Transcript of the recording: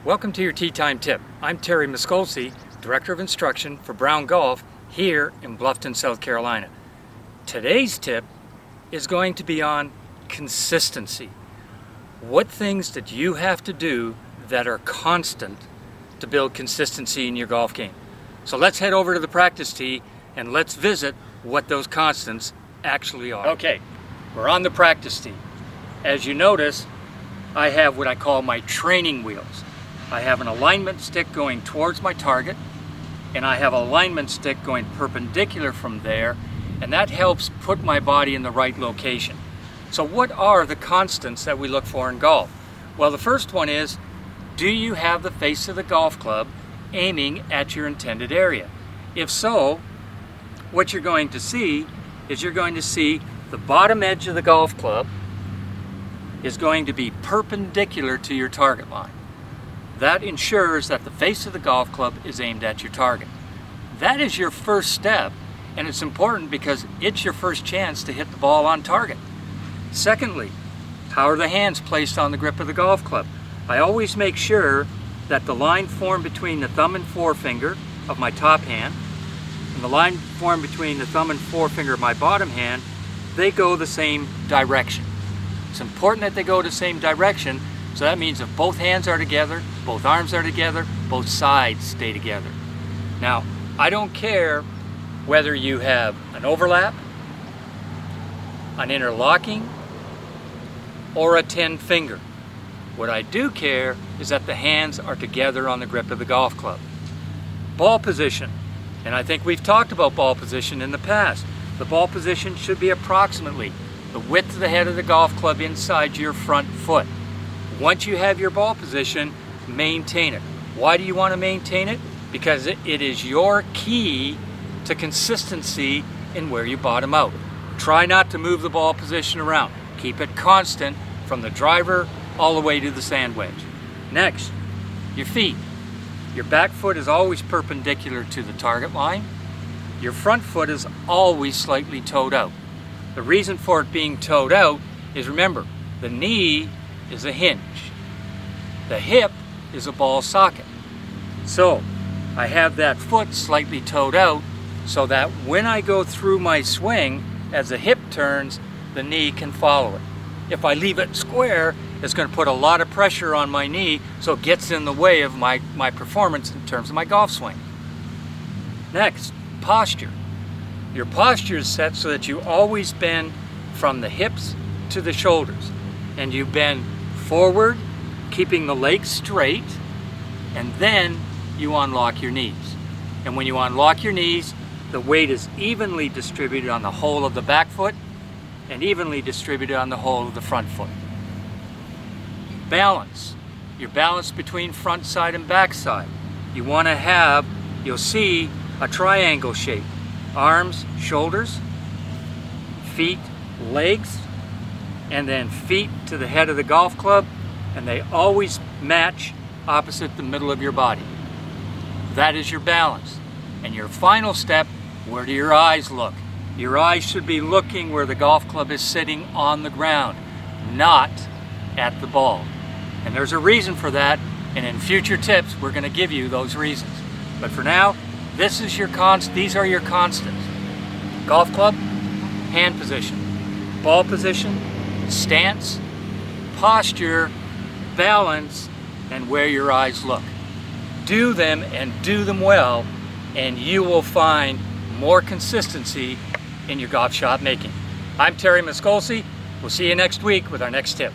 Welcome to your Tee Time Tip. I'm Terry Miskolci, Director of Instruction for Brown Golf here in Bluffton, South Carolina. Today's tip is going to be on consistency. What things did you have to do that are constant to build consistency in your golf game? So let's head over to the practice tee and let's visit what those constants actually are. Okay, we're on the practice tee. As you notice, I have what I call my training wheels. I have an alignment stick going towards my target, and I have an alignment stick going perpendicular from there, and that helps put my body in the right location. So what are the constants that we look for in golf? Well, the first one is, do you have the face of the golf club aiming at your intended area? If so, what you're going to see is you're going to see the bottom edge of the golf club is going to be perpendicular to your target line. That ensures that the face of the golf club is aimed at your target. That is your first step, and it's important because it's your first chance to hit the ball on target. Secondly, how are the hands placed on the grip of the golf club? I always make sure that the line formed between the thumb and forefinger of my top hand and the line formed between the thumb and forefinger of my bottom hand, they go the same direction. It's important that they go the same direction, so that means if both hands are together, both arms are together, both sides stay together. Now, I don't care whether you have an overlap, an interlocking, or a 10-finger. What I do care is that the hands are together on the grip of the golf club. Ball position, and I think we've talked about ball position in the past. The ball position should be approximately the width of the head of the golf club inside your front foot. Once you have your ball position, maintain it. Why do you want to maintain it? Because it is your key to consistency in where you bottom out. Try not to move the ball position around. Keep it constant from the driver all the way to the sand wedge. Next, your feet. Your back foot is always perpendicular to the target line. Your front foot is always slightly toed out. The reason for it being toed out is, remember, the knee is a hinge. The hip is a ball socket. So I have that foot slightly toed out so that when I go through my swing, as the hip turns, the knee can follow it. If I leave it square, it's going to put a lot of pressure on my knee, so it gets in the way of my performance in terms of my golf swing. Next, posture. Your posture is set so that you always bend from the hips to the shoulders, and you bend forward, keeping the legs straight, and then you unlock your knees. And when you unlock your knees, the weight is evenly distributed on the whole of the back foot and evenly distributed on the whole of the front foot. Balance. Your balance between front side and back side. You want to have, you'll see a triangle shape. Arms, shoulders, feet, legs, and then feet to the head of the golf club, and they always match opposite the middle of your body. That is your balance. And your final step, where do your eyes look? Your eyes should be looking where the golf club is sitting on the ground, not at the ball. And there's a reason for that, and in future tips we're going to give you those reasons. But for now, these are your constants. Golf club, hand position, ball position, stance, posture, balance, and where your eyes look. Do them and do them well, and you will find more consistency in your golf shot making. I'm Terry Miskolci. We'll see you next week with our next tip.